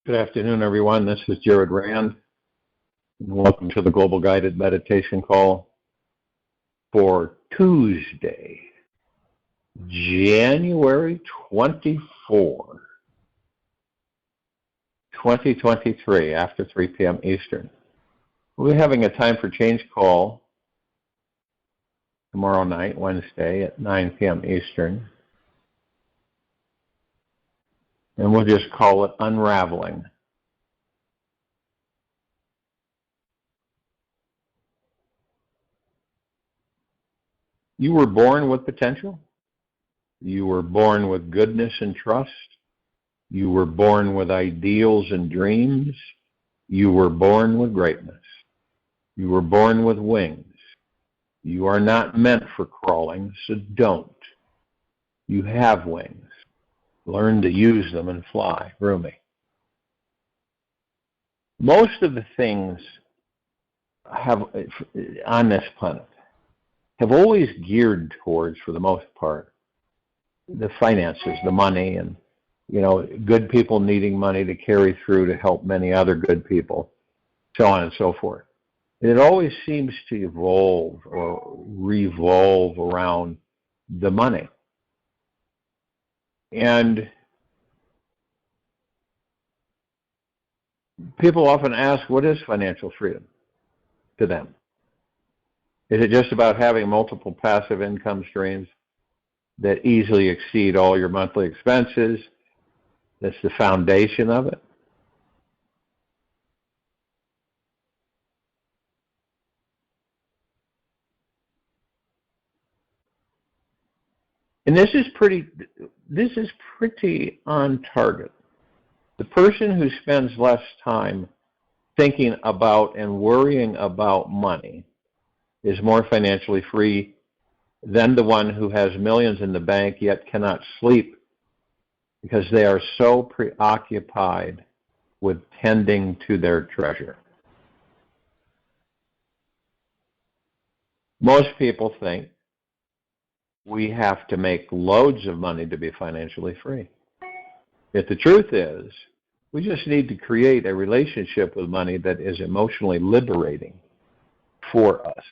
Good afternoon, everyone. This is Jared Rand, and welcome to the Global Guided Meditation Call for Tuesday, January 24, 2023, after 3 p.m. Eastern. We'll be having a Time for Change call tomorrow night, Wednesday, at 9 p.m. Eastern. And we'll just call it Unraveling. You were born with potential. You were born with goodness and trust. You were born with ideals and dreams. You were born with greatness. You were born with wings. You are not meant for crawling, so don't. You have wings. Learn to use them and fly. Rumi. Most of the things on this planet have always geared towards, for the most part, the finances, the money, and good people needing money to carry through to help many other good people, so on and so forth. And it always seems to evolve or revolve around the money. And people often ask, what is financial freedom to them? Is it just about having multiple passive income streams that easily exceed all your monthly expenses? That's the foundation of it. And this is pretty on target. The person who spends less time thinking about and worrying about money is more financially free than the one who has millions in the bank yet cannot sleep because they are so preoccupied with tending to their treasure. Most people think we have to make loads of money to be financially free. Yet the truth is, we just need to create a relationship with money that is emotionally liberating for us.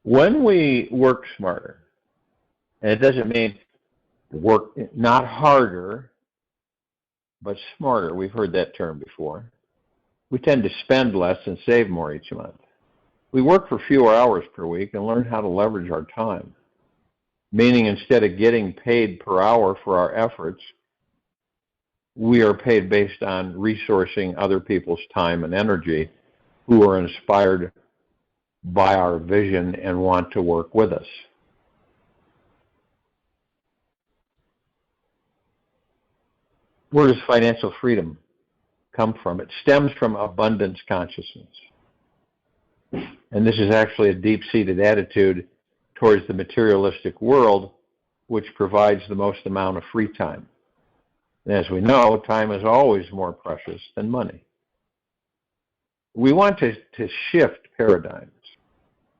When we work smarter, and it doesn't mean work not harder, but smarter. We've heard that term before. We tend to spend less and save more each month. We work for fewer hours per week and learn how to leverage our time, meaning instead of getting paid per hour for our efforts, we are paid based on resourcing other people's time and energy who are inspired by our vision and want to work with us. Where does financial freedom come from? It stems from abundance consciousness. And this is actually a deep-seated attitude towards the materialistic world, which provides the most amount of free time. And as we know, time is always more precious than money. We want to shift paradigms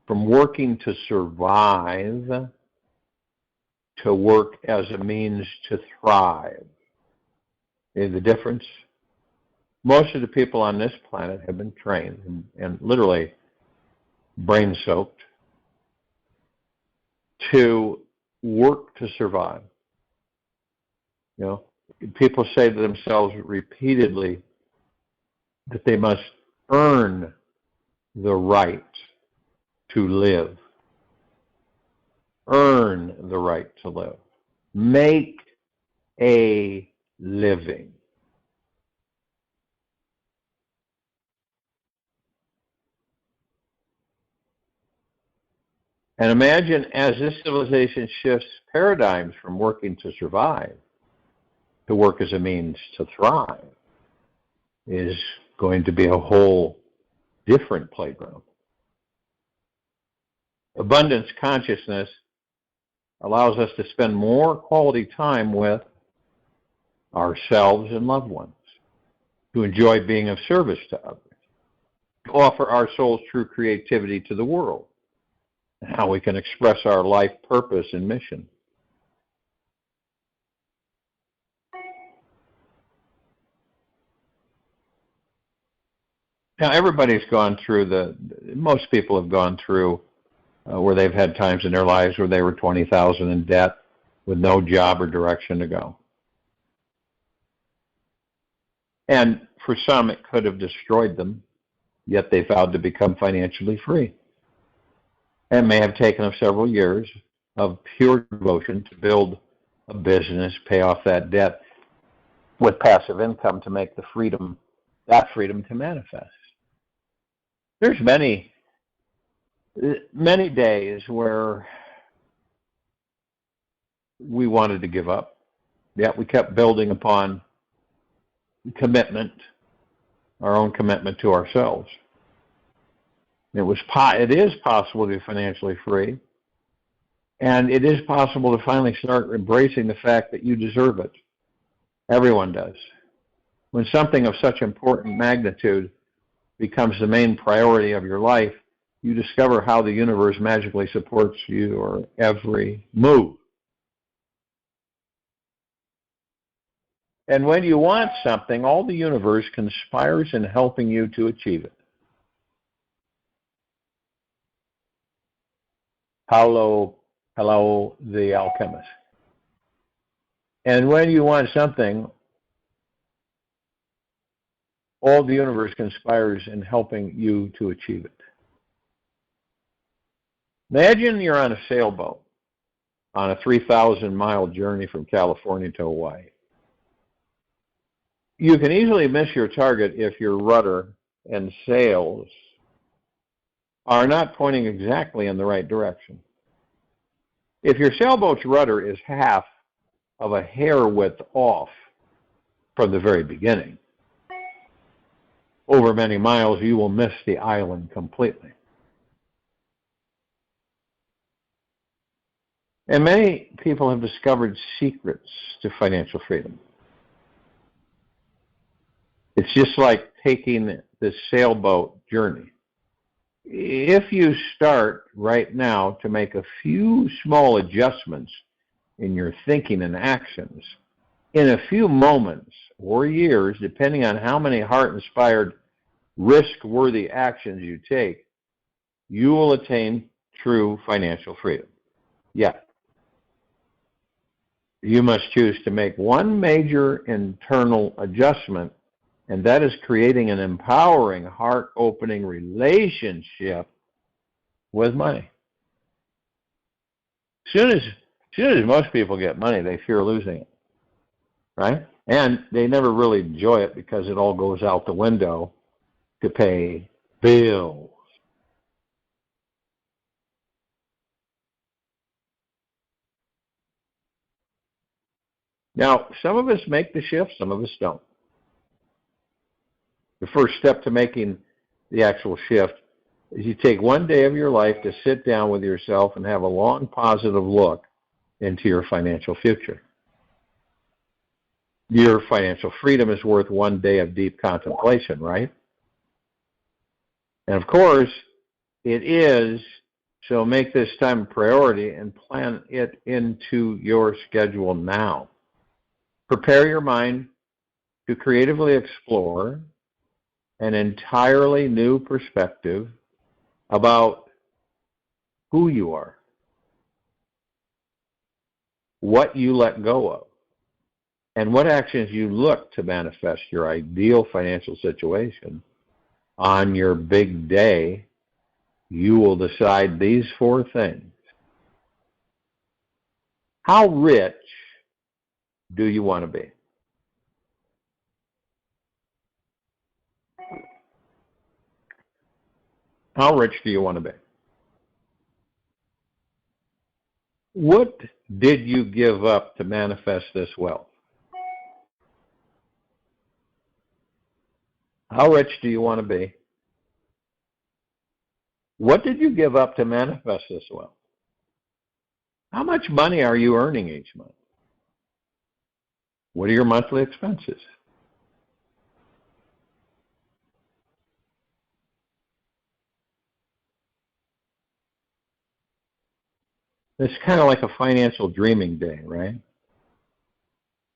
from working to survive to work as a means to thrive. See the difference? Most of the people on this planet have been trained and literally brain-soaked to work to survive. People say to themselves repeatedly that they must earn the right to live. Earn the right to live. Make a living. And imagine as this civilization shifts paradigms from working to survive to work as a means to thrive, is going to be a whole different playground. Abundance consciousness allows us to spend more quality time with ourselves and loved ones. to enjoy being of service to others, to offer our soul's true creativity to the world, and how we can express our life purpose and mission. Now, everybody's gone through most people have gone through where they've had times in their lives where they were $20,000 in debt with no job or direction to go. And for some, it could have destroyed them, yet they vowed to become financially free. It may have taken them several years of pure devotion to build a business, pay off that debt with passive income to make that freedom to manifest. There's many days where we wanted to give up, yet we kept building upon commitment, our own commitment to ourselves. It is possible to be financially free, and it is possible to finally start embracing the fact that you deserve it. Everyone does. When something of such important magnitude becomes the main priority of your life, you discover how the universe magically supports your every move. And when you want something, all the universe conspires in helping you to achieve it. Paulo, the alchemist. And when you want something, all the universe conspires in helping you to achieve it. Imagine you're on a sailboat on a 3,000-mile journey from California to Hawaii. You can easily miss your target if your rudder and sails are not pointing exactly in the right direction. If your sailboat's rudder is half of a hair width off from the very beginning, over many miles you will miss the island completely. And many people have discovered secrets to financial freedom. It's just like taking this sailboat journey. If you start right now to make a few small adjustments in your thinking and actions, in a few moments or years, depending on how many heart-inspired, risk-worthy actions you take, you will attain true financial freedom. Yet, you must choose to make one major internal adjustment, and that is creating an empowering, heart-opening relationship with money. As soon as most people get money, they fear losing it, right? And they never really enjoy it because it all goes out the window to pay bills. Now, some of us make the shift, some of us don't. The first step to making the actual shift is you take one day of your life to sit down with yourself and have a long, positive look into your financial future. Your financial freedom is worth one day of deep contemplation, right? And of course, it is, so make this time a priority and plan it into your schedule now. Prepare your mind to creatively explore an entirely new perspective about who you are, what you let go of, and what actions you look to manifest your ideal financial situation. On your big day, you will decide these 4 things. How rich do you want to be? How rich do you want to be? What did you give up to manifest this wealth? How rich do you want to be? What did you give up to manifest this wealth? How much money are you earning each month? What are your monthly expenses? It's kind of like a financial dreaming day, right?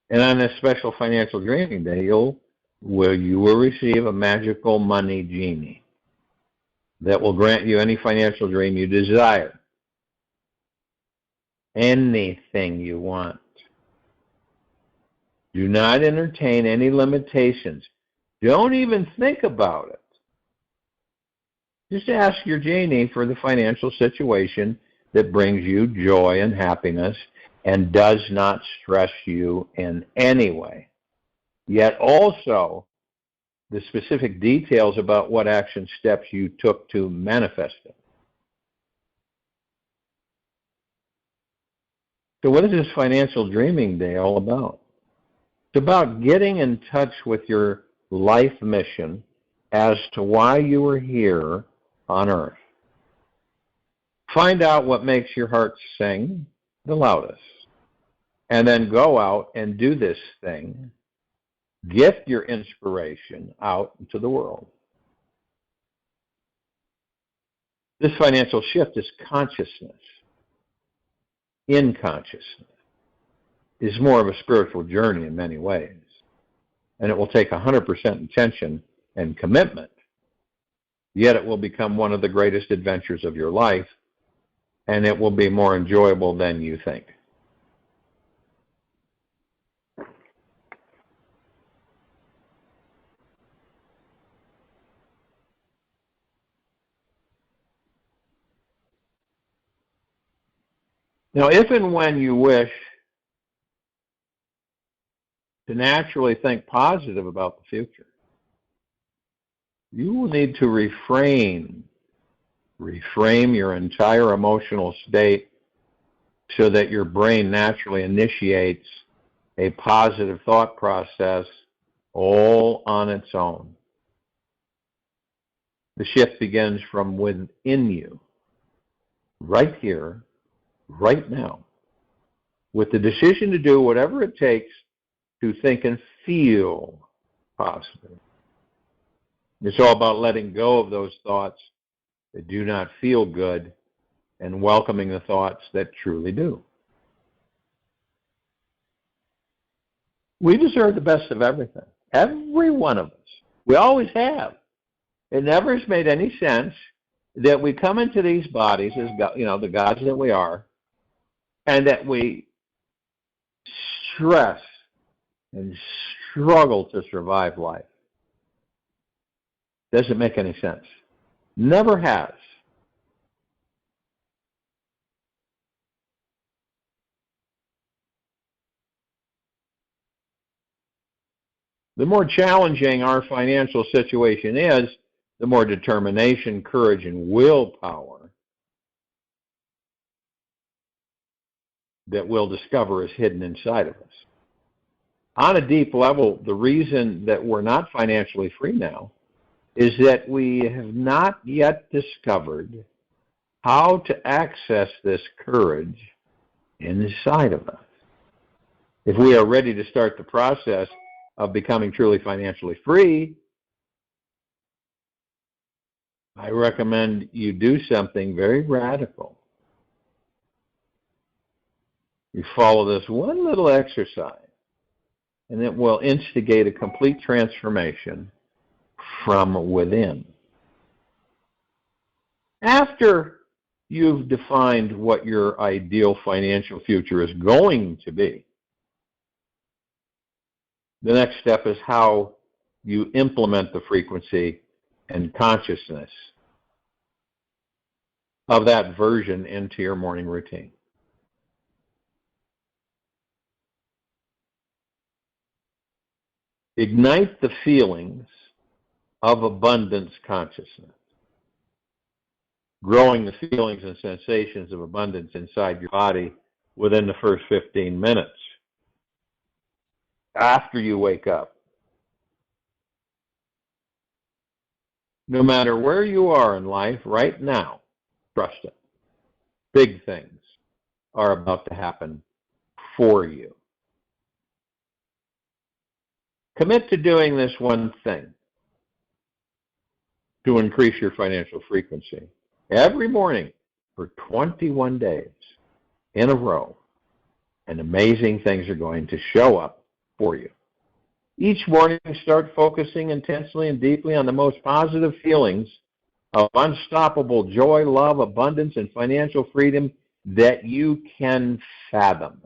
And on this special financial dreaming day, you will receive a magical money genie that will grant you any financial dream you desire. Anything you want. Do not entertain any limitations. Don't even think about it. Just ask your genie for the financial situation that brings you joy and happiness and does not stress you in any way. Yet also the specific details about what action steps you took to manifest it. So what is this financial dreaming day all about? It's about getting in touch with your life mission as to why you are here on Earth. Find out what makes your heart sing the loudest. And then go out and do this thing. Gift your inspiration out into the world. This financial shift is consciousness. In consciousness. Is more of a spiritual journey in many ways. And it will take 100% intention and commitment. Yet it will become one of the greatest adventures of your life, and it will be more enjoyable than you think. Now, if and when you wish to naturally think positive about the future, you will need to reframe your entire emotional state so that your brain naturally initiates a positive thought process all on its own. The shift begins from within you, right here, right now, with the decision to do whatever it takes to think and feel positive. It's all about letting go of those thoughts that do not feel good and welcoming the thoughts that truly do. We deserve the best of everything. Every one of us. We always have. It never has made any sense that we come into these bodies as the gods that we are, and that we stress and struggle to survive life. Doesn't make any sense. Never has. The more challenging our financial situation is, the more determination, courage, and willpower that we'll discover is hidden inside of us. On a deep level, the reason that we're not financially free now is that we have not yet discovered how to access this courage inside of us. If we are ready to start the process of becoming truly financially free, I recommend you do something very radical. You follow this one little exercise, and it will instigate a complete transformation from within. After you've defined what your ideal financial future is going to be, the next step is how you implement the frequency and consciousness of that version into your morning routine. Ignite the feelings of abundance consciousness. Growing the feelings and sensations of abundance inside your body within the first 15 minutes after you wake up. No matter where you are in life right now, trust it. Big things are about to happen for you. Commit to doing this one thing to increase your financial frequency every morning for 21 days. in a row, and amazing things are going to show up for you. Each morning, start focusing intensely and deeply on the most positive feelings of unstoppable joy, love, abundance, and financial freedom that you can fathom.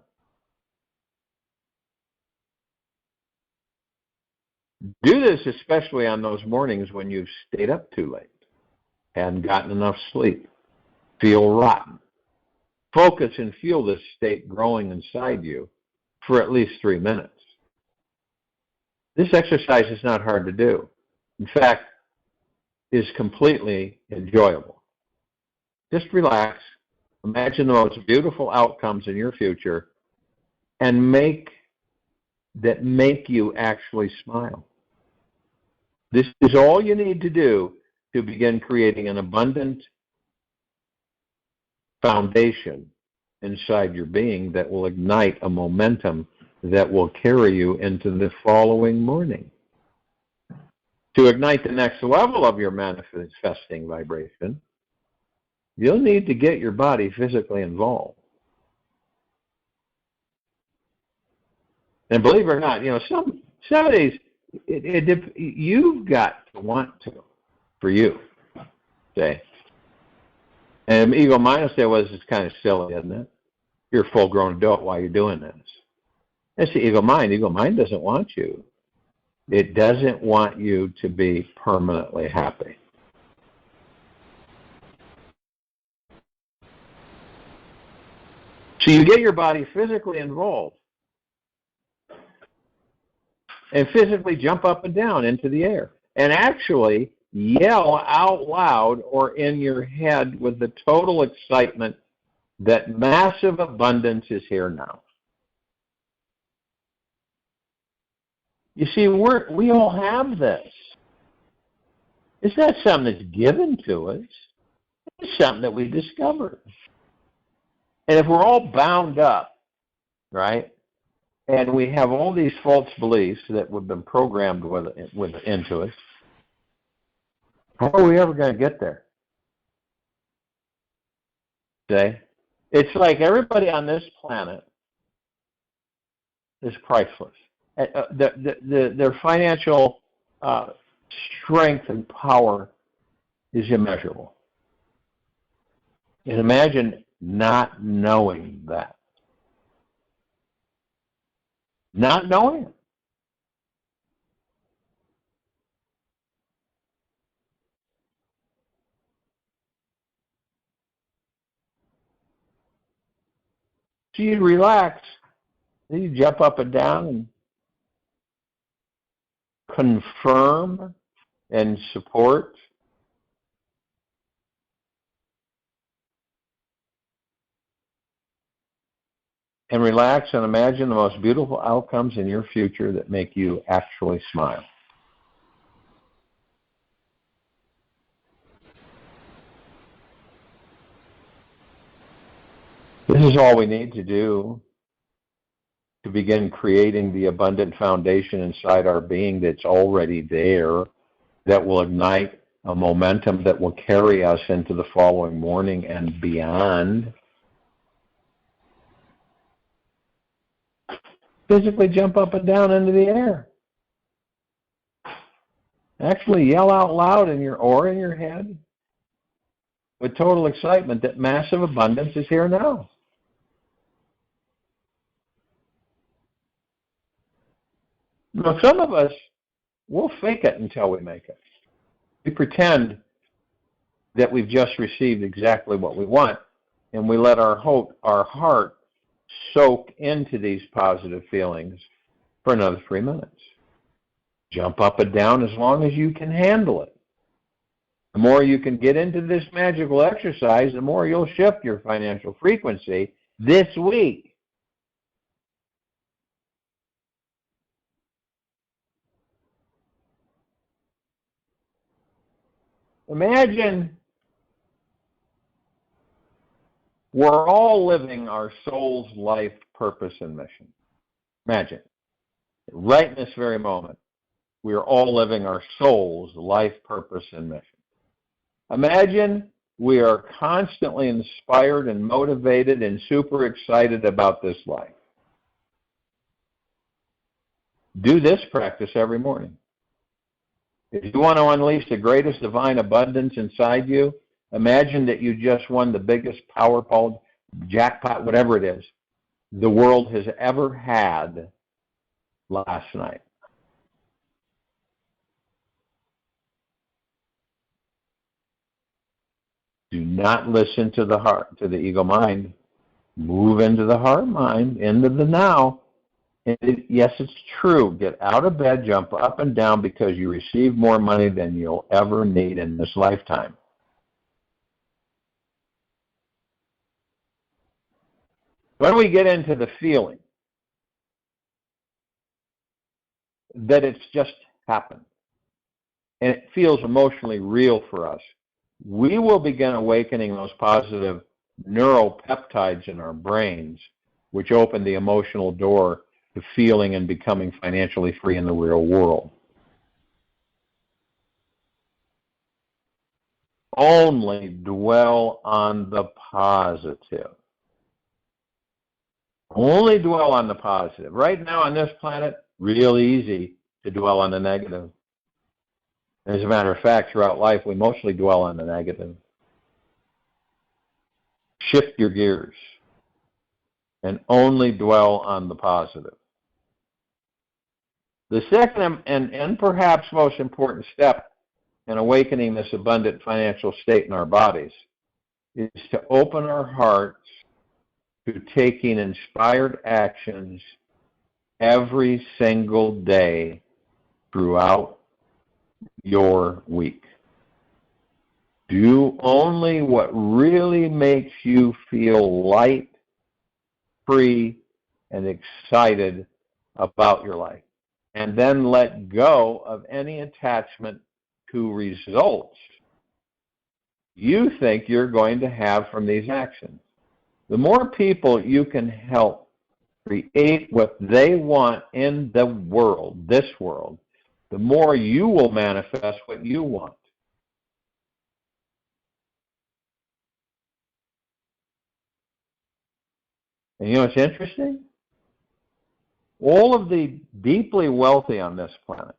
Do this especially on those mornings when you've stayed up too late, hadn't gotten enough sleep, feel rotten. Focus and feel this state growing inside you for at least 3 minutes. This exercise is not hard to do. In fact, is completely enjoyable. Just relax, imagine the most beautiful outcomes in your future, and make you actually smile. This is all you need to do to begin creating an abundant foundation inside your being that will ignite a momentum that will carry you into the following morning. To ignite the next level of your manifesting vibration, you'll need to get your body physically involved. And believe it or not, some of these, you've got to want to, for you, say. And ego mind will say, well, this is kind of silly, isn't it? You're a full-grown adult while you're doing this. That's the ego mind. Ego mind doesn't want you. It doesn't want you to be permanently happy. So you get your body physically involved and physically jump up and down into the air and actually yell out loud or in your head with the total excitement that massive abundance is here now. You see, we all have this. It's not something that's given to us. It's something that we discover. And if we're all bound up, right, and we have all these false beliefs that we've been programmed into us, how are we ever going to get there? See? It's like everybody on this planet is priceless. Their financial strength and power is immeasurable. And imagine not knowing that. Not knowing it. So you relax, then you jump up and down and confirm and support. And relax and imagine the most beautiful outcomes in your future that make you actually smile. This is all we need to do to begin creating the abundant foundation inside our being that's already there, that will ignite a momentum that will carry us into the following morning and beyond. Physically jump up and down into the air. Actually yell out loud in your head with total excitement that massive abundance is here now. Now, some of us, we'll fake it until we make it. We pretend that we've just received exactly what we want, and we let our heart soak into these positive feelings for another 3 minutes. Jump up and down as long as you can handle it. The more you can get into this magical exercise, the more you'll shift your financial frequency this week. Imagine we're all living our soul's life, purpose, and mission. Imagine, right in this very moment, we are all living our soul's life, purpose, and mission. Imagine we are constantly inspired and motivated and super excited about this life. Do this practice every morning. If you want to unleash the greatest divine abundance inside you, imagine that you just won the biggest Powerball, jackpot, whatever it is, the world has ever had last night. Do not listen to the heart, to the ego mind. Move into the heart mind, into the now. And yes, it's true. Get out of bed, jump up and down because you receive more money than you'll ever need in this lifetime. When we get into the feeling that it's just happened, and it feels emotionally real for us, we will begin awakening those positive neuropeptides in our brains, which open the emotional door to feeling and becoming financially free in the real world. Only dwell on the positive. Only dwell on the positive. Right now on this planet, real easy to dwell on the negative. As a matter of fact, throughout life, we mostly dwell on the negative. Shift your gears and only dwell on the positive. The second and perhaps most important step in awakening this abundant financial state in our bodies is to open our hearts to taking inspired actions every single day throughout your week. Do only what really makes you feel light, free, and excited about your life. And then let go of any attachment to results you think you're going to have from these actions. The more people you can help create what they want in the world, this world, the more you will manifest what you want. And you know what's interesting? All of the deeply wealthy on this planet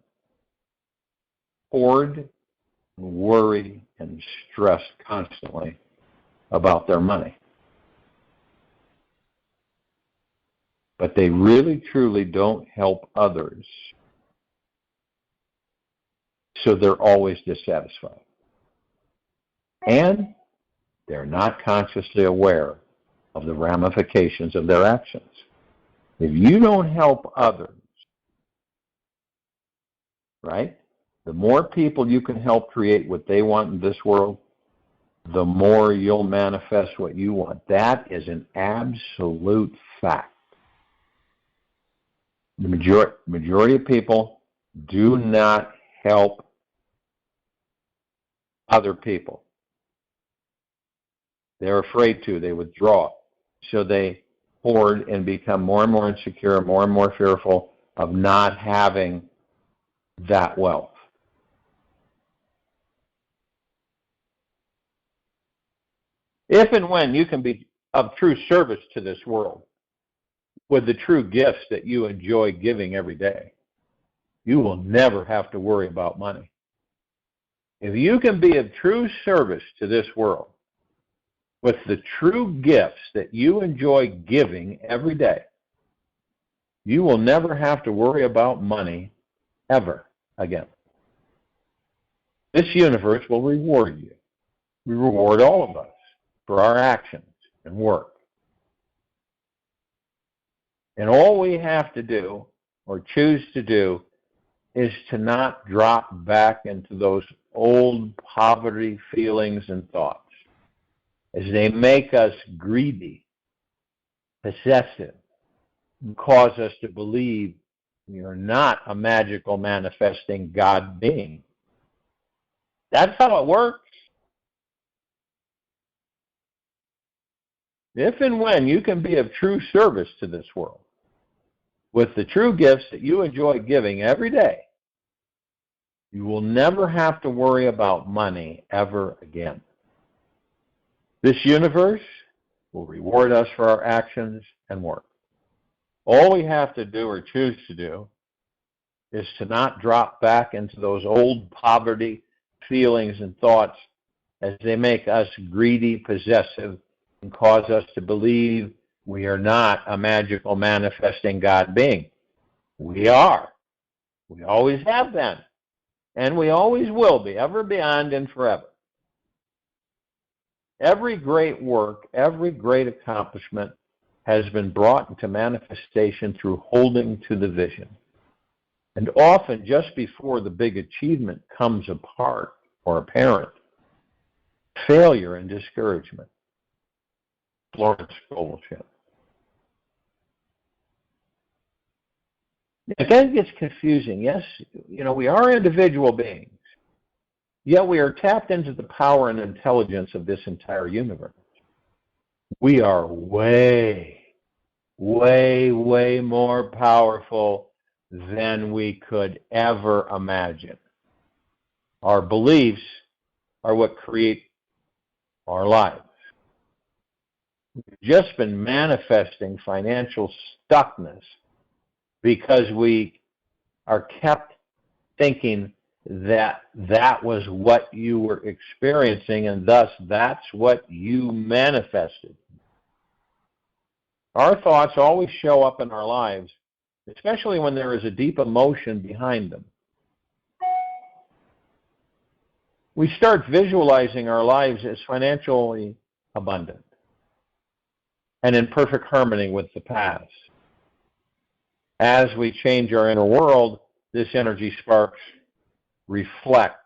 hoard, worry, and stress constantly about their money. But they really, truly don't help others. So they're always dissatisfied. And they're not consciously aware of the ramifications of their actions. If you don't help others, right, the more people you can help create what they want in this world, the more you'll manifest what you want. That is an absolute fact. The majority of people do not help other people. They're afraid to. They withdraw. So they hoard and become more and more insecure, more and more fearful of not having that wealth. If and when you can be of true service to this world with the true gifts that you enjoy giving every day, you will never have to worry about money. If you can be of true service to this world with the true gifts that you enjoy giving every day, you will never have to worry about money ever again. This universe will reward you. We reward all of us for our actions and work. And all we have to do, or choose to do, is to not drop back into those old poverty feelings and thoughts, as they make us greedy, possessive, and cause us to believe we are not a magical manifesting God being. That's how it works. If and when you can be of true service to this world with the true gifts that you enjoy giving every day, you will never have to worry about money ever again. This universe will reward us for our actions and work. All we have to do or choose to do is to not drop back into those old poverty feelings and thoughts as they make us greedy, possessive, and cause us to believe we are not a magical manifesting God being. We are. We always have been. And we always will be, ever, beyond, and forever. Every great work, every great accomplishment has been brought into manifestation through holding to the vision. And often, just before the big achievement comes apart or apparent, failure and discouragement. Florence Scholarship. It then gets confusing. Yes, we are individual beings, yet we are tapped into the power and intelligence of this entire universe. We are way, way, way more powerful than we could ever imagine. Our beliefs are what create our lives. We've just been manifesting financial stuckness because we are kept thinking that that was what you were experiencing, and thus that's what you manifested. Our thoughts always show up in our lives, especially when there is a deep emotion behind them. We start visualizing our lives as financially abundant and in perfect harmony with the past. As we change our inner world, this energy sparks reflect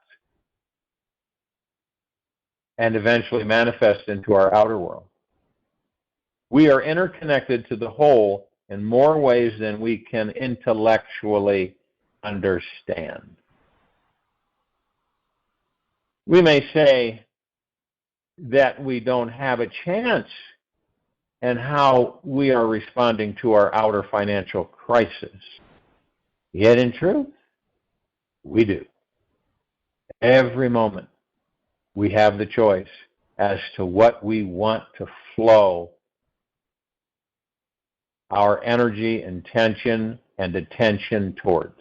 and eventually manifest into our outer world. We are interconnected to the whole in more ways than we can intellectually understand. We may say that we don't have a chance in how we are responding to our outer financial crisis. Yet in truth, we do. Every moment, we have the choice as to what we want to flow our energy, intention, and attention towards.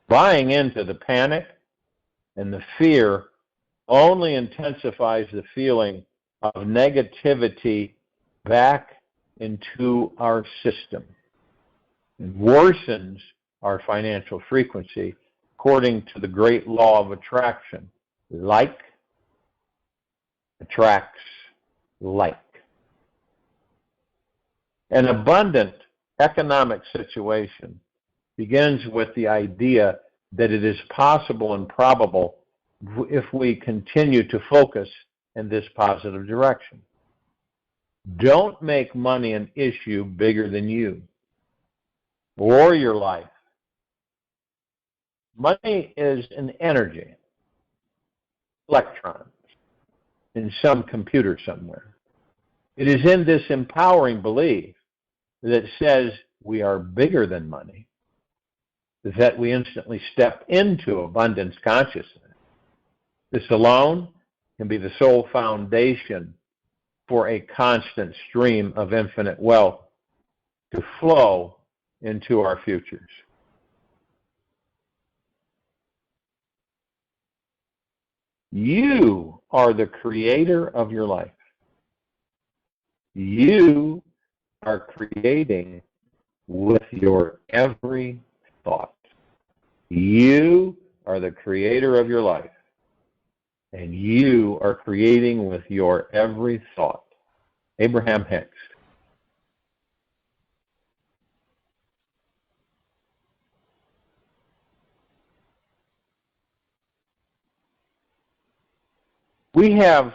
Buying into the panic and the fear only intensifies the feeling of negativity back into our system and worsens our financial frequency according to the great law of attraction. Like attracts like. An abundant economic situation begins with the idea that it is possible and probable if we continue to focus in this positive direction. Don't make money an issue bigger than you or your life. Money is an energy, electrons, in some computer somewhere. It is in this empowering belief that says we are bigger than money that we instantly step into abundance consciousness. This alone can be the sole foundation for a constant stream of infinite wealth to flow into our futures. You are the creator of your life. You are creating with your every thought. You are the creator of your life. And you are creating with your every thought. Abraham Hicks. We have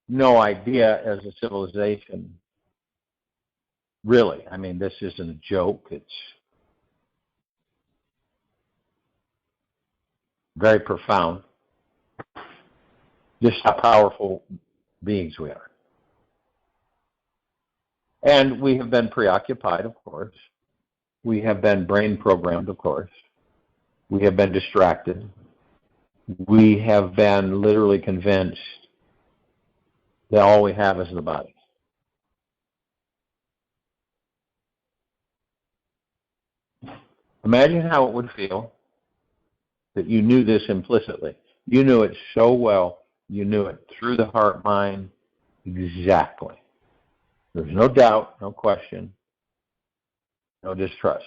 no idea as a civilization, really. I mean, this isn't a joke. It's very profound. Just how powerful beings we are. And we have been preoccupied, of course. We have been brain programmed, of course. We have been distracted. We have been literally convinced that all we have is the body. Imagine how it would feel that you knew this implicitly. You knew it so well. You knew it through the heart mind exactly. There's no doubt, no question, no distrust.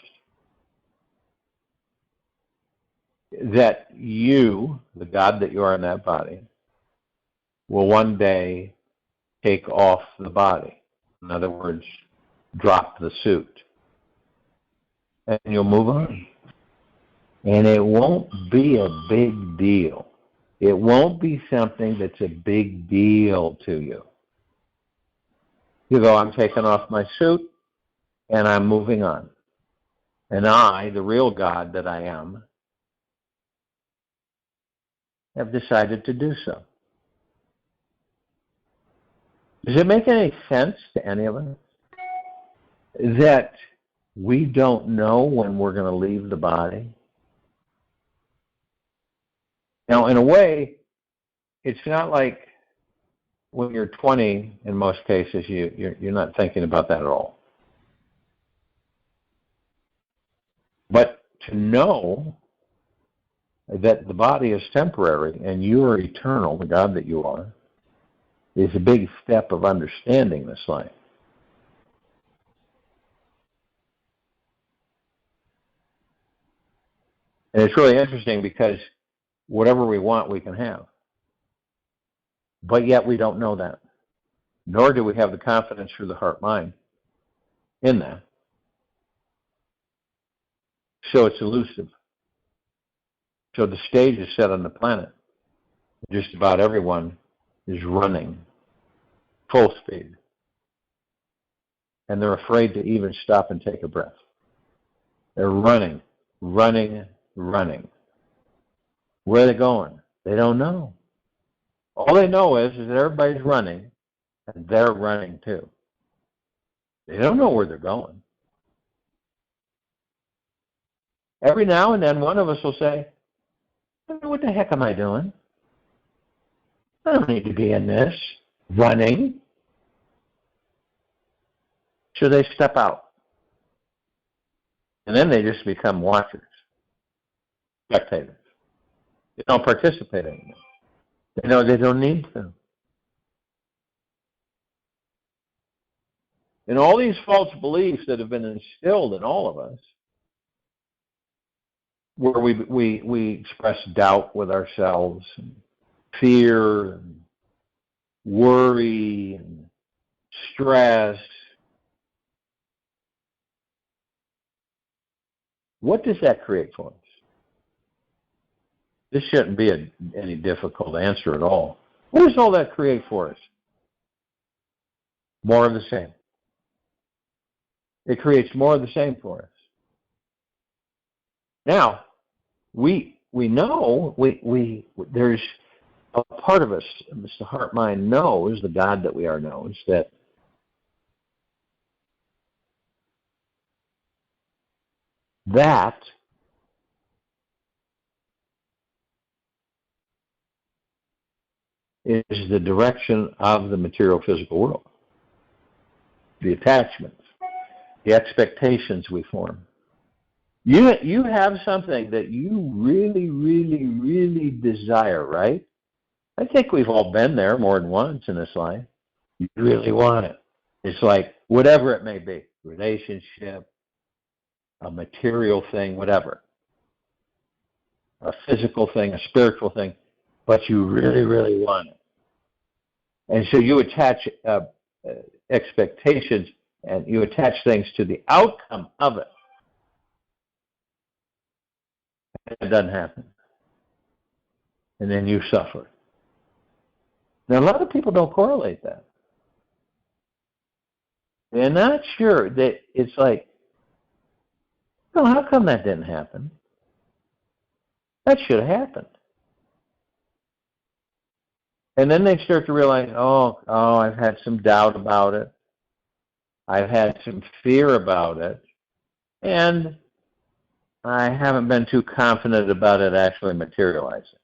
That you, the God that you are in that body, will one day take off the body. In other words, drop the suit. And you'll move on. And it won't be a big deal. It won't be something that's a big deal to you. You go, I'm taking off my suit, and I'm moving on. And I, the real God that I am, have decided to do so. Does it make any sense to any of us that we don't know when we're going to leave the body? Now, in a way, it's not like when you're 20, in most cases, you're not thinking about that at all. But to know that the body is temporary and you are eternal, the God that you are, is a big step of understanding this life. And it's really interesting because whatever we want, we can have. But yet we don't know that. Nor do we have the confidence through the heart-mind in that. So it's elusive. So the stage is set on the planet. Just about everyone is running full speed. And they're afraid to even stop and take a breath. They're running, running, running. Where are they going? They don't know. All they know is that everybody's running, and they're running too. They don't know where they're going. Every now and then, one of us will say, what the heck am I doing? I don't need to be in this. Running. So they step out. And then they just become watchers, spectators. They don't participate anymore. They know they don't need to. And all these false beliefs that have been instilled in all of us, where we express doubt with ourselves, and fear, and worry, and stress. What does that create for us? This shouldn't be any difficult answer at all. What does all that create for us? More of the same. It creates more of the same for us. Now, we know there's a part of us, the heart mind knows, the God that we are knows, that is the direction of the material physical world. The attachments, the expectations we form. You have something that you really, really, really desire, right? I think we've all been there more than once in this life. You really want it. It's like whatever it may be, relationship, a material thing, whatever. A physical thing, a spiritual thing, but you really, really want it. And so you attach expectations and you attach things to the outcome of it. And it doesn't happen. And then you suffer. Now, a lot of people don't correlate that. They're not sure that it's like, no, how come that didn't happen? That should have happened. And then they start to realize, oh, I've had some doubt about it. I've had some fear about it. And I haven't been too confident about it actually materializing.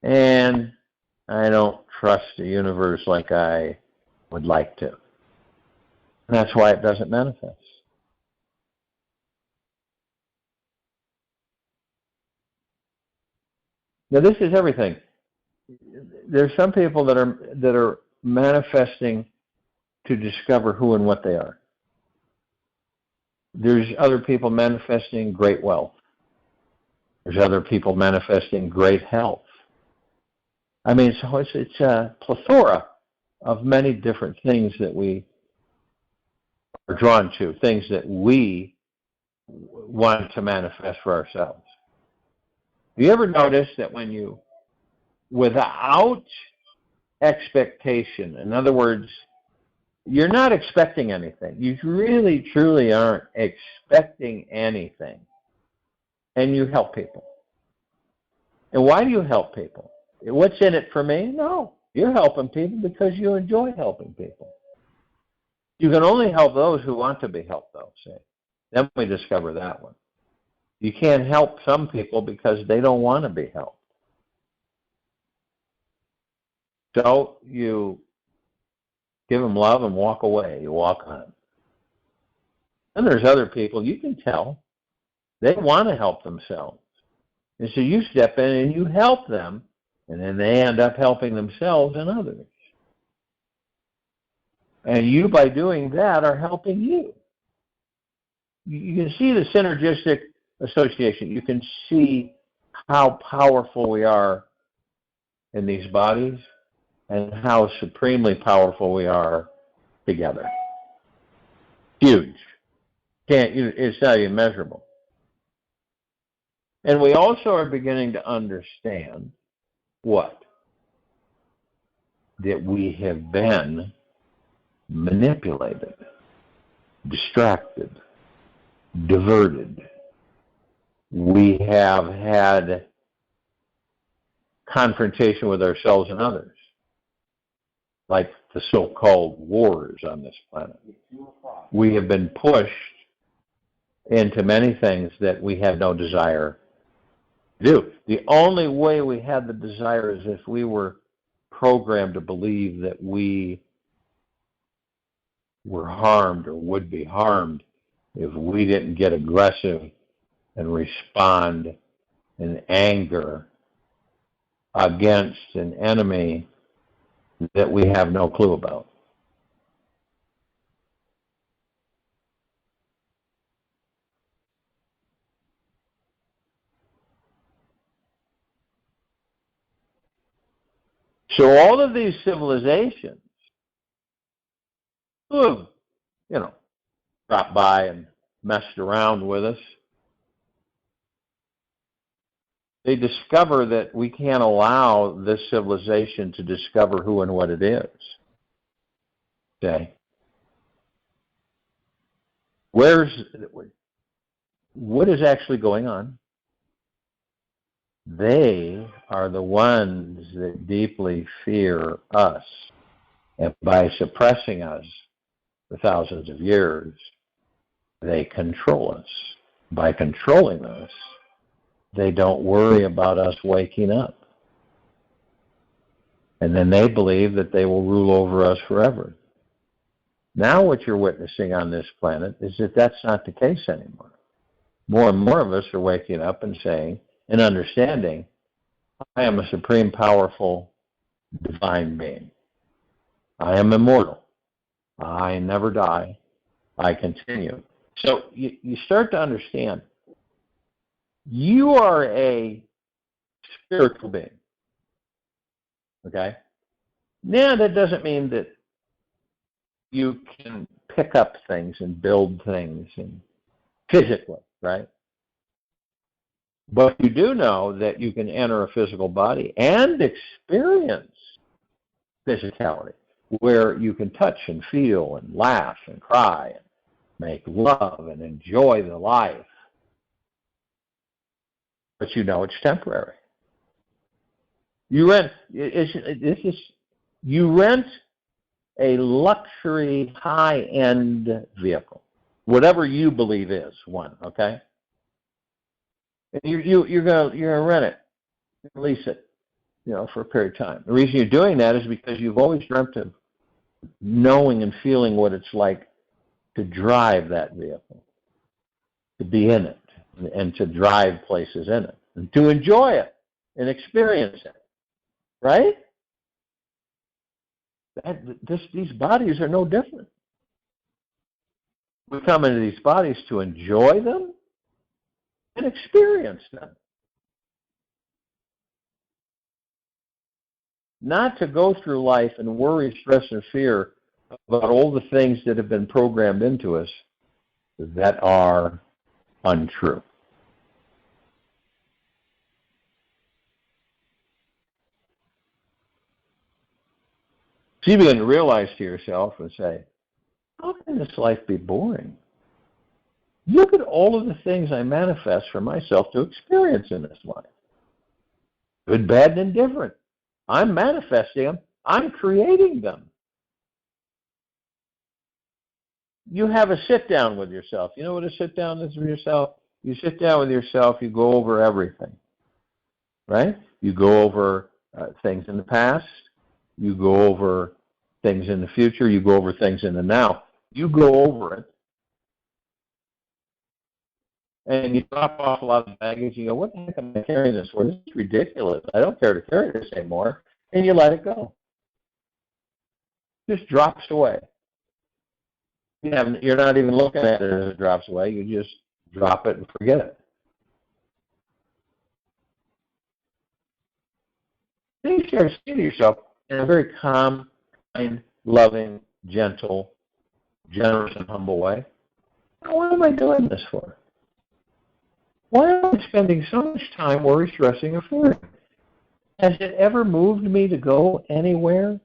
And I don't trust the universe like I would like to. And that's why it doesn't manifest. Now, this is everything. There's some people that are manifesting to discover who and what they are. There's other people manifesting great wealth. There's other people manifesting great health. I mean, so it's a plethora of many different things that we are drawn to, things that we want to manifest for ourselves. Have you ever noticed that when you, without expectation, in other words, you're not expecting anything. You really, truly aren't expecting anything. And you help people. And why do you help people? What's in it for me? No. You're helping people because you enjoy helping people. You can only help those who want to be helped, though, see. Then we discover that one. You can't help some people because they don't want to be helped. So you give them love and walk away. You walk on. And there's other people, you can tell, they want to help themselves. And so you step in and you help them, and then they end up helping themselves and others. And you, by doing that, are helping you. You can see the synergistic association. You can see how powerful we are in these bodies and how supremely powerful we are together. Huge. It's not even measurable. And we also are beginning to understand what? That we have been manipulated, distracted, diverted. We have had confrontation with ourselves and others, like the so-called wars on this planet. We have been pushed into many things that we have no desire to do. The only way we had the desire is if we were programmed to believe that we were harmed or would be harmed if we didn't get aggressive and respond in anger against an enemy that we have no clue about. So all of these civilizations who have, dropped by and messed around with us, they discover that we can't allow this civilization to discover who and what it is. Okay? What is actually going on? They are the ones that deeply fear us. And by suppressing us for thousands of years, they control us. By controlling us, they don't worry about us waking up. And then they believe that they will rule over us forever. Now what you're witnessing on this planet is that that's not the case anymore. More and more of us are waking up and saying and understanding, I am a supreme, powerful, divine being. I am immortal. I never die. I continue. So you start to understand, you are a spiritual being. Okay? Now, that doesn't mean that you can pick up things and build things and physically, right? But you do know that you can enter a physical body and experience physicality, where you can touch and feel and laugh and cry and make love and enjoy the life. But you know it's temporary. You rent a luxury high-end vehicle, whatever you believe is one, okay? And you're gonna rent it, lease it, for a period of time. The reason you're doing that is because you've always dreamt of knowing and feeling what it's like to drive that vehicle, to be in it, and to drive places in it, and to enjoy it and experience it, right? These bodies are no different. We come into these bodies to enjoy them and experience them. Not to go through life and worry, stress, and fear about all the things that have been programmed into us that are untrue. So you begin to realize to yourself and say, how can this life be boring? Look at all of the things I manifest for myself to experience in this life. Good, bad, and indifferent. I'm manifesting them. I'm creating them. You have a sit-down with yourself. You know what a sit-down is with yourself? You sit down with yourself, you go over everything, right? You go over things in the past. You go over things in the future. You go over things in the now. You go over it, and you drop off a lot of baggage. You go, what the heck am I carrying this for? This is ridiculous. I don't care to carry this anymore. And you let it go. It just drops away. You're not even looking at it as it drops away. You just drop it and forget it. Then you start saying to yourself in a very calm, kind, loving, gentle, generous, and humble way, what am I doing this for? Why am I spending so much time worry, stressing, or fearing? Has it ever moved me to go anywhere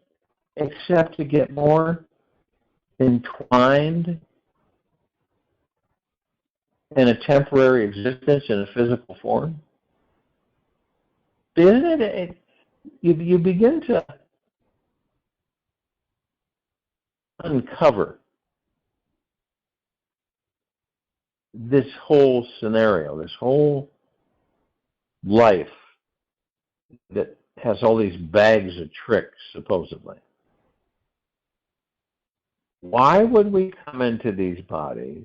except to get more entwined in a temporary existence in a physical form? Isn't it? You begin to uncover this whole scenario, this whole life that has all these bags of tricks, supposedly. Why would we come into these bodies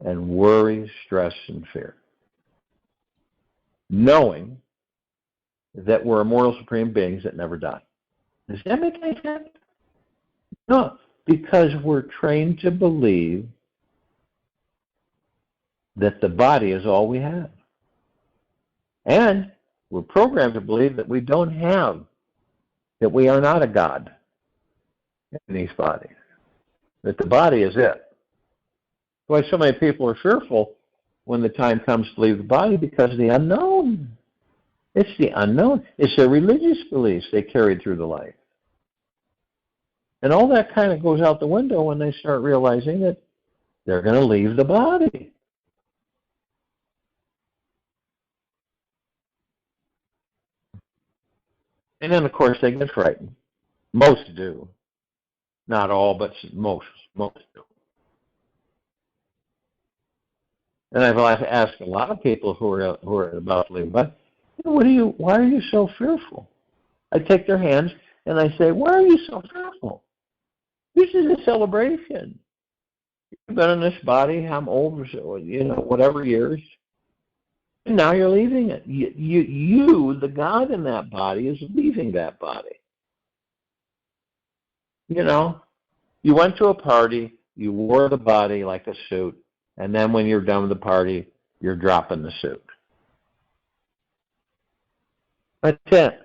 and worry, stress, and fear, knowing that we're immortal supreme beings that never die? Does that make any sense? No, because we're trained to believe that the body is all we have. And we're programmed to believe that we don't have, that we are not a God in these bodies, that the body is it. That's why so many people are fearful when the time comes to leave the body, because the unknown. It's the unknown. It's their religious beliefs they carried through the life. And all that kind of goes out the window when they start realizing that they're going to leave the body. And then, of course, they get frightened. Most do. Not all, but most do. And I've asked a lot of people who are about to leave, but why are you so fearful? I take their hands and I say, why are you so fearful? This is a celebration. You've been in this body, I'm old, whatever years, and now you're leaving it. You, the God in that body, is leaving that body. You went to a party, you wore the body like a suit, and then when you're done with the party, you're dropping the suit. That's it.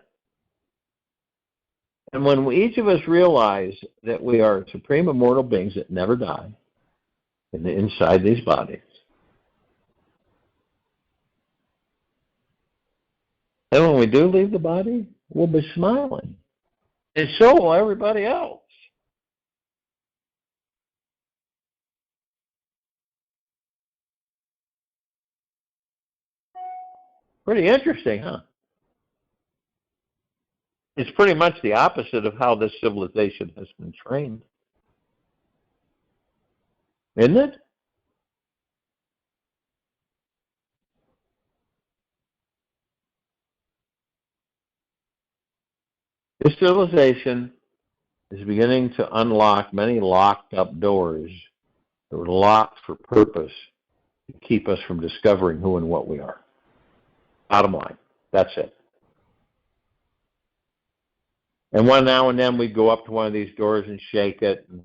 And when each of us realize that we are supreme immortal beings that never die inside these bodies, then when we do leave the body, we'll be smiling. And so will everybody else. Pretty interesting, huh? It's pretty much the opposite of how this civilization has been trained. Isn't it? This civilization is beginning to unlock many locked up doors that were locked for purpose to keep us from discovering who and what we are. Bottom line, that's it. And one now and then we go up to one of these doors and shake it, and,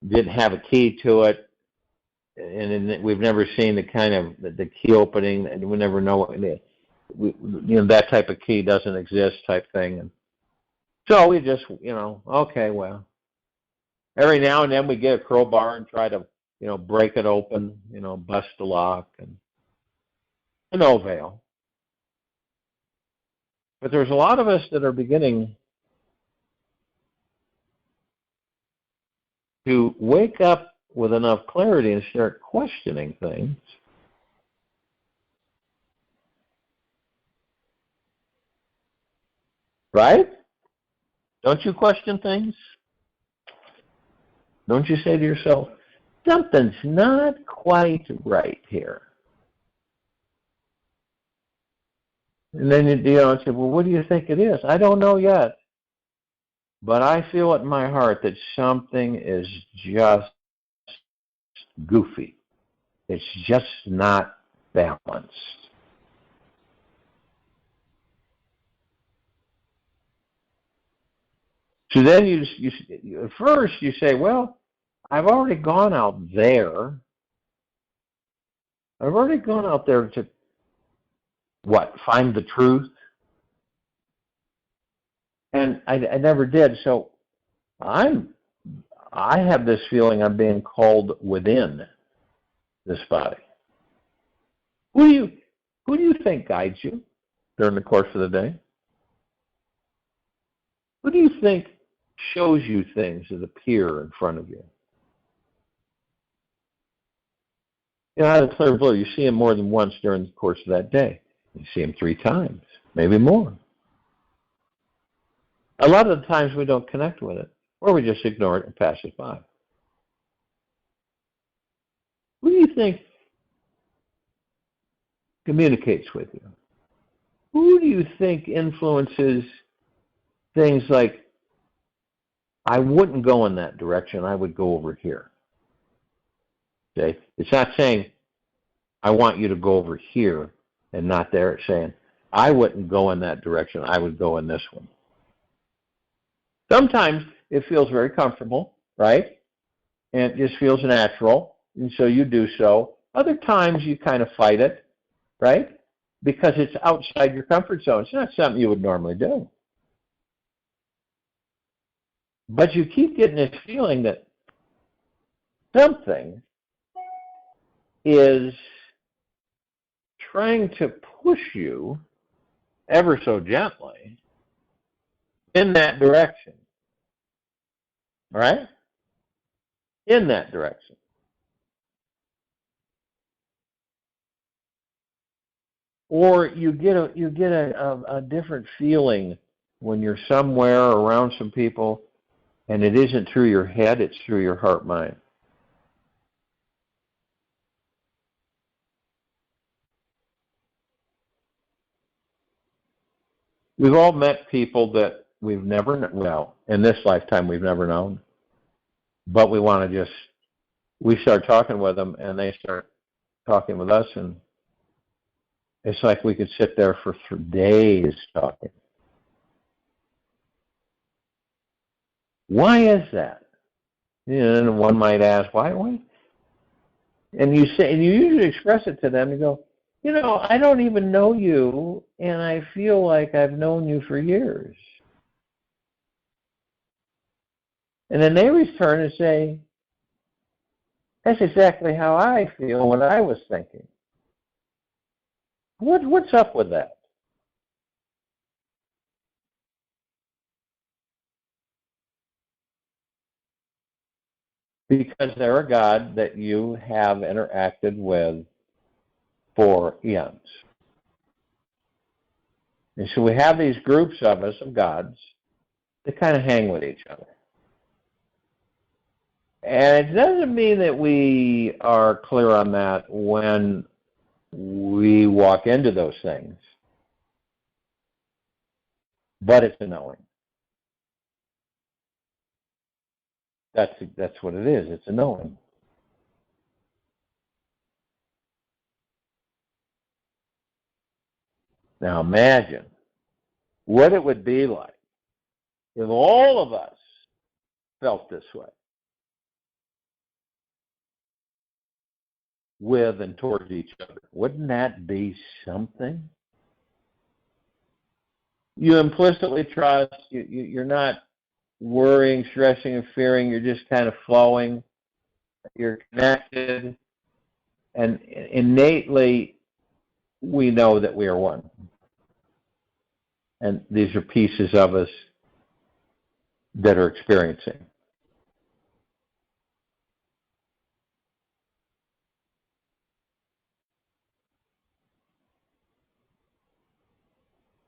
didn't have a key to it, and we've never seen the kind of the key opening, and we never know what that type of key doesn't exist type thing. And so we just, okay, well, every now and then we get a crowbar and try to, break it open, bust the lock, and no avail. But there's a lot of us that are beginning to wake up with enough clarity and start questioning things. Right? Don't you question things? Don't you say to yourself, something's not quite right here? And then you say, well, what do you think it is? I don't know yet. But I feel it in my heart that something is just goofy. It's just not balanced. So then at first you say, well, I've already gone out there. I've already gone out there to, find the truth? And I never did. So I have this feeling I'm being called within this body. Who do you think guides you during the course of the day? Who do you think shows you things that appear in front of you? Out of clear blue, you see him more than once during the course of that day. You see him 3 times, maybe more. A lot of the times we don't connect with it, or we just ignore it and pass it by. Who do you think communicates with you? Who do you think influences things like, I wouldn't go in that direction, I would go over here? Okay? It's not saying, I want you to go over here and not there. It's saying, I wouldn't go in that direction, I would go in this one. Sometimes it feels very comfortable, right? And it just feels natural, and so you do so. Other times you kind of fight it, right? Because it's outside your comfort zone. It's not something you would normally do. But you keep getting this feeling that something is trying to push you ever so gently in that direction. All right? In that direction. Or you get a different feeling when you're somewhere around some people, and it isn't through your head, it's through your heart mind. We've all met people that we've never, in this lifetime we've never known, but we want to we start talking with them and they start talking with us, and it's like we could sit there for days talking. Why is that? And one might ask, why? And you usually express it to them. You go, I don't even know you, and I feel like I've known you for years. And then they return and say, that's exactly how I feel, what I was thinking. What's up with that? Because they're a God that you have interacted with for eons. And so we have these groups of us, of gods, that kind of hang with each other. And it doesn't mean that we are clear on that when we walk into those things. But it's a knowing. That's what it is. It's a knowing. Now imagine what it would be like if all of us felt this way with and towards each other. Wouldn't that be something? You implicitly trust. You're not worrying, stressing, and fearing. You're just kind of flowing. You're connected. And innately, we know that we are one. And these are pieces of us that are experiencing.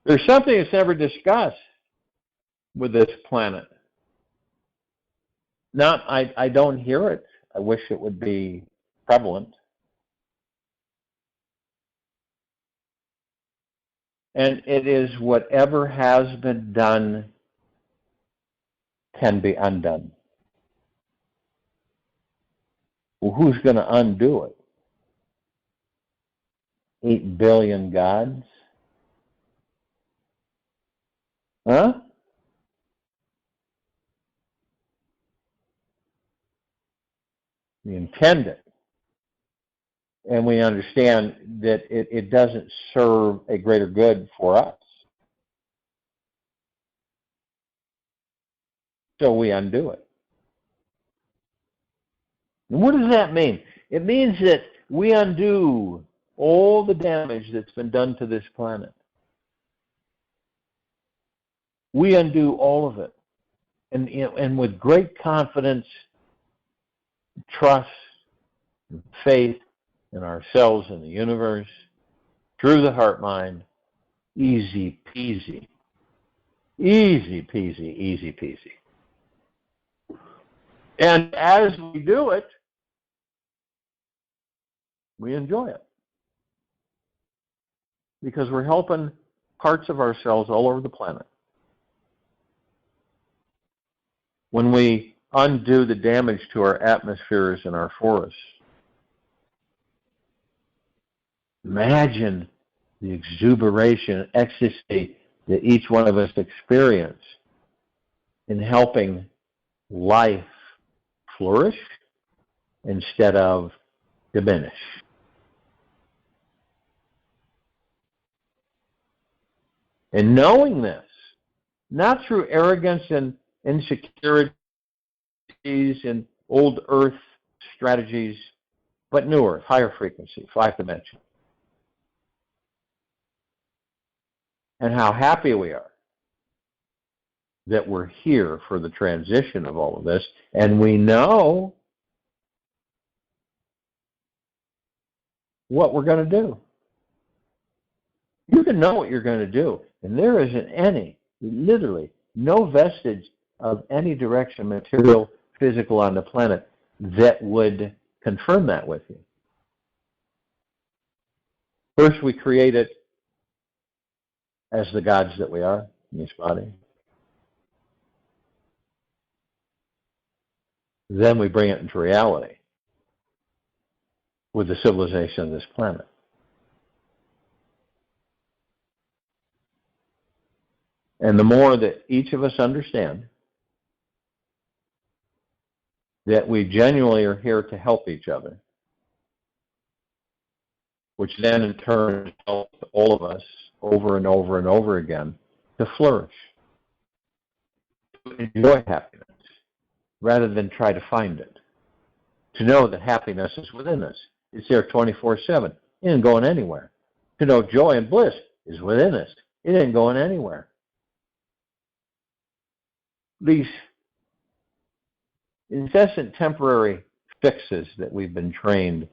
There's something that's never discussed with this planet. I don't hear it. I wish it would be prevalent. And it is whatever has been done can be undone. Well, who's going to undo it? 8 billion gods? Huh? We intend it. And we understand that it doesn't serve a greater good for us. So we undo it. And what does that mean? It means that we undo all the damage that's been done to this planet. We undo all of it. And with great confidence, trust, faith in ourselves and the universe, through the heart mind, easy peasy. Easy peasy, easy peasy. And as we do it, we enjoy it. Because we're helping parts of ourselves all over the planet. When we undo the damage to our atmospheres and our forests, imagine the exuberation, ecstasy that each one of us experience in helping life flourish instead of diminish. And knowing this, not through arrogance and insecurities and old earth strategies, but newer, higher frequency, 5th dimension. And how happy we are that we're here for the transition of all of this, and we know what we're going to do. You can know what you're going to do, and there isn't literally no vestige of any direction, material, physical on the planet that would confirm that with you. First, we create it as the gods that we are in this body. Then we bring it into reality with the civilization of this planet. And the more that each of us understand that we genuinely are here to help each other, which then in turn helps all of us over and over and over again to flourish, to enjoy happiness, rather than try to find it. To know that happiness is within us. It's there 24/7. It ain't going anywhere. To know joy and bliss is within us. It ain't going anywhere. These incessant temporary fixes that we've been trained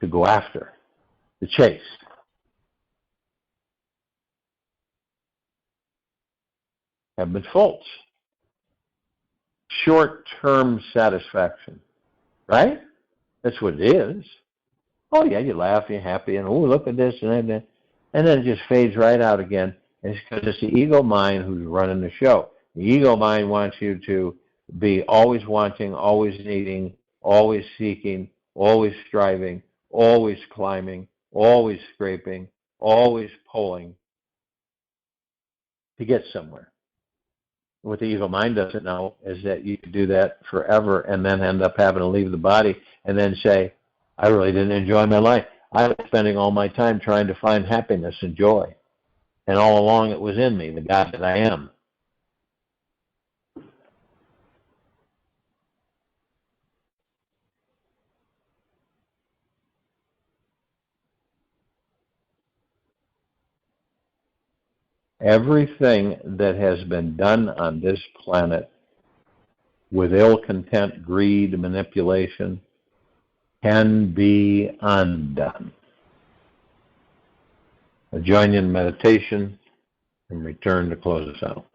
to go after, to chase, have been false. Short-term satisfaction, right? That's what it is. Oh yeah, you laugh, you're happy, and oh, look at this and that, and then it just fades right out again. And it's because it's the ego mind who's running the show. The ego mind wants you to be always wanting, always needing, always seeking, always striving, always climbing, always scraping, always pulling to get somewhere. What the ego mind doesn't know is that you could do that forever and then end up having to leave the body and then say, I really didn't enjoy my life. I was spending all my time trying to find happiness and joy. And all along it was in me, the God that I am. Everything that has been done on this planet with ill content, greed, manipulation can be undone. I'll join you in meditation and return to close us out.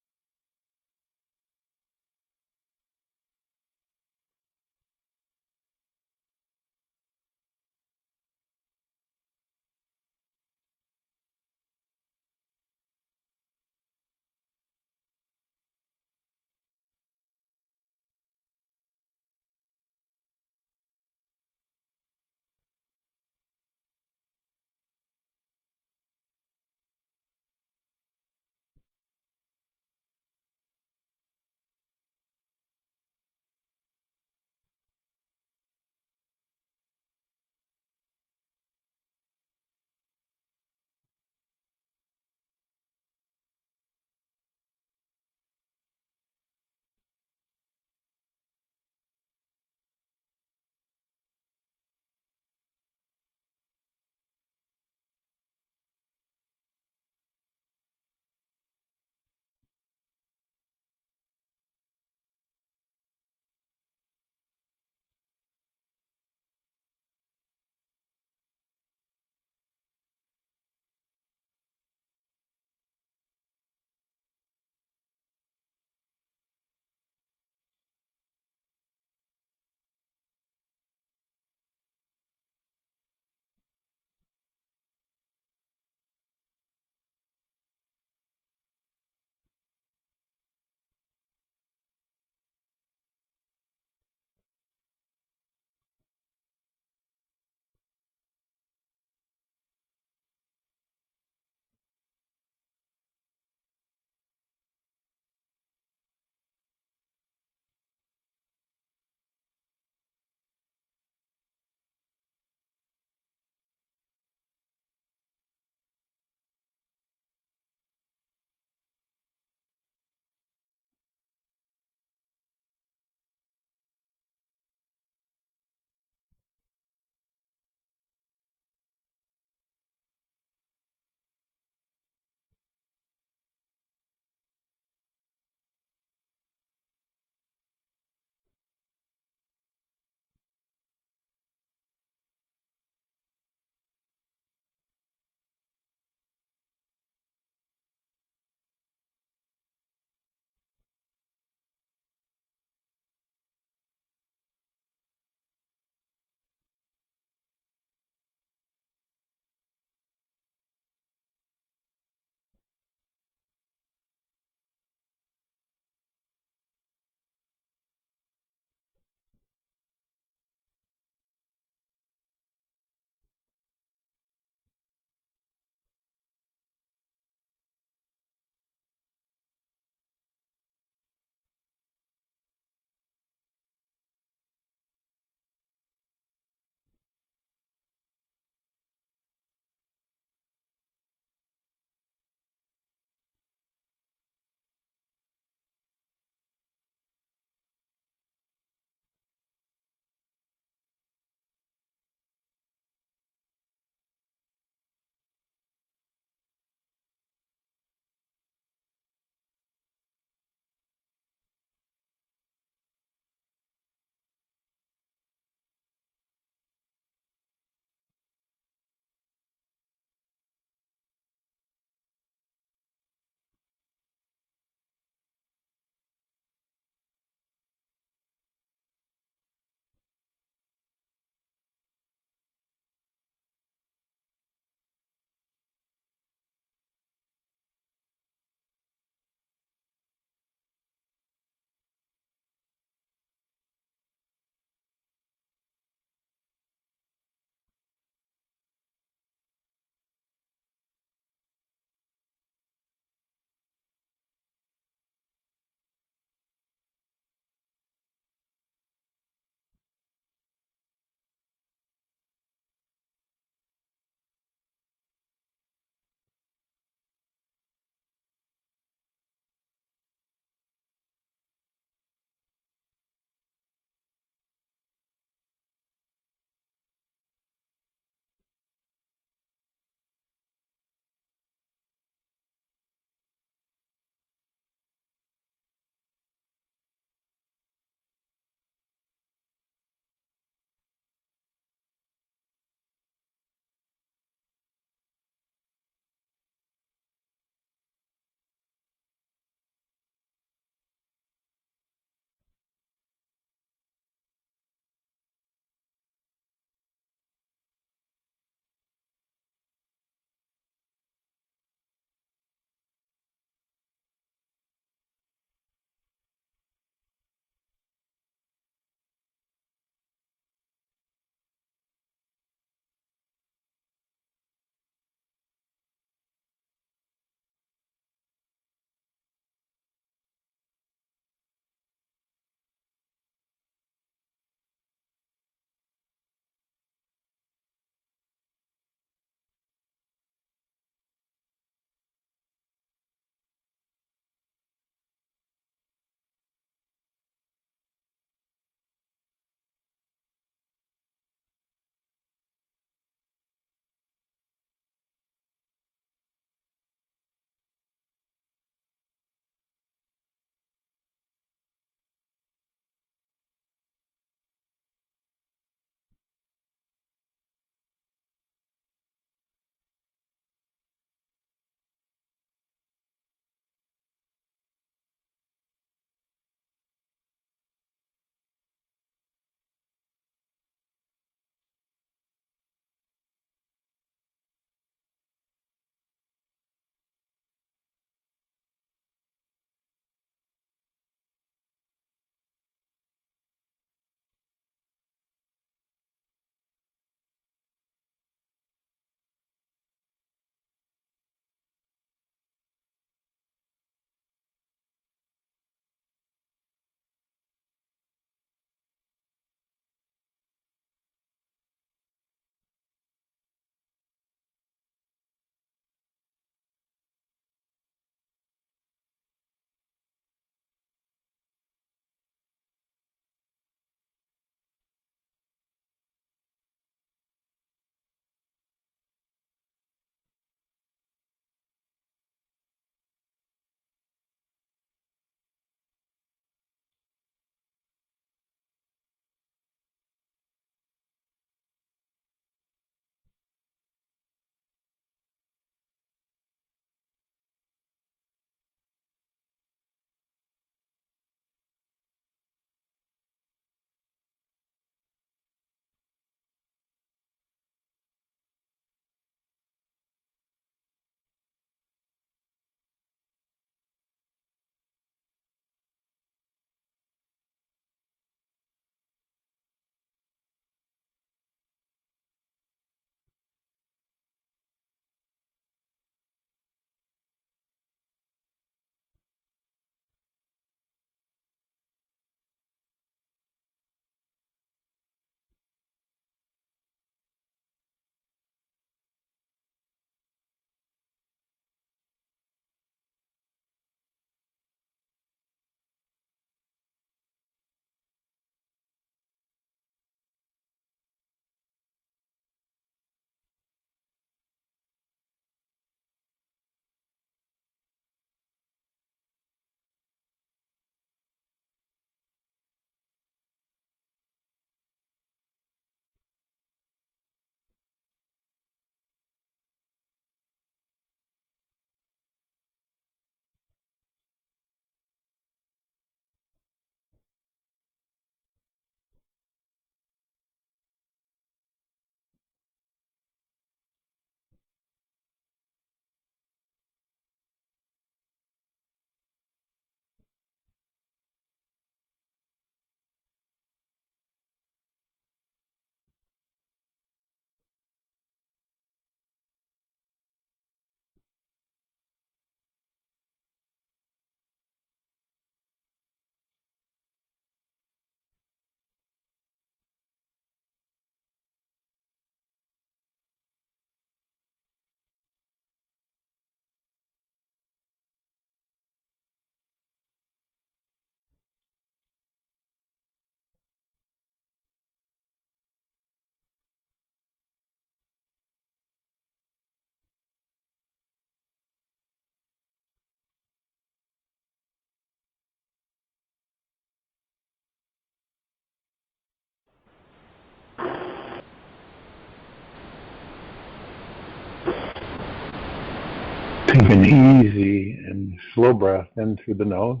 Take an easy and slow breath in through the nose.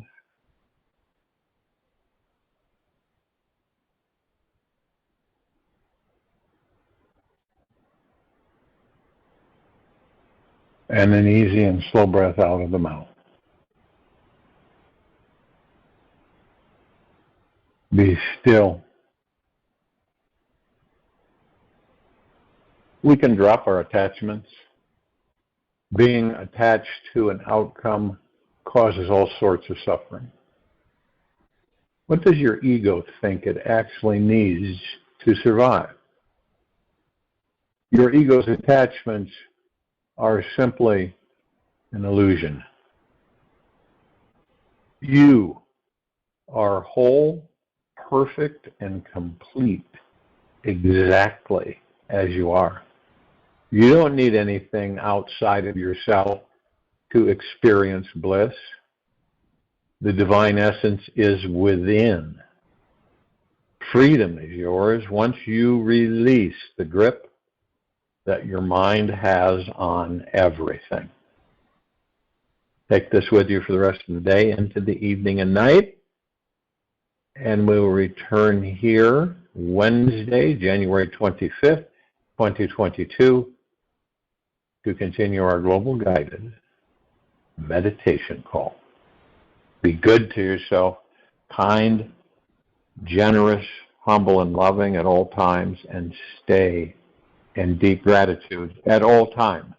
And an easy and slow breath out of the mouth. Be still. We can drop our attachments. Being attached to an outcome causes all sorts of suffering. What does your ego think it actually needs to survive? Your ego's attachments are simply an illusion. You are whole, perfect, and complete exactly as you are. You don't need anything outside of yourself to experience bliss. The divine essence is within. Freedom is yours once you release the grip that your mind has on everything. Take this with you for the rest of the day into the evening and night. And we will return here Wednesday, January 25th, 2022, to continue our global guided meditation call. Be good to yourself, kind, generous, humble, and loving at all times, and stay in deep gratitude at all times.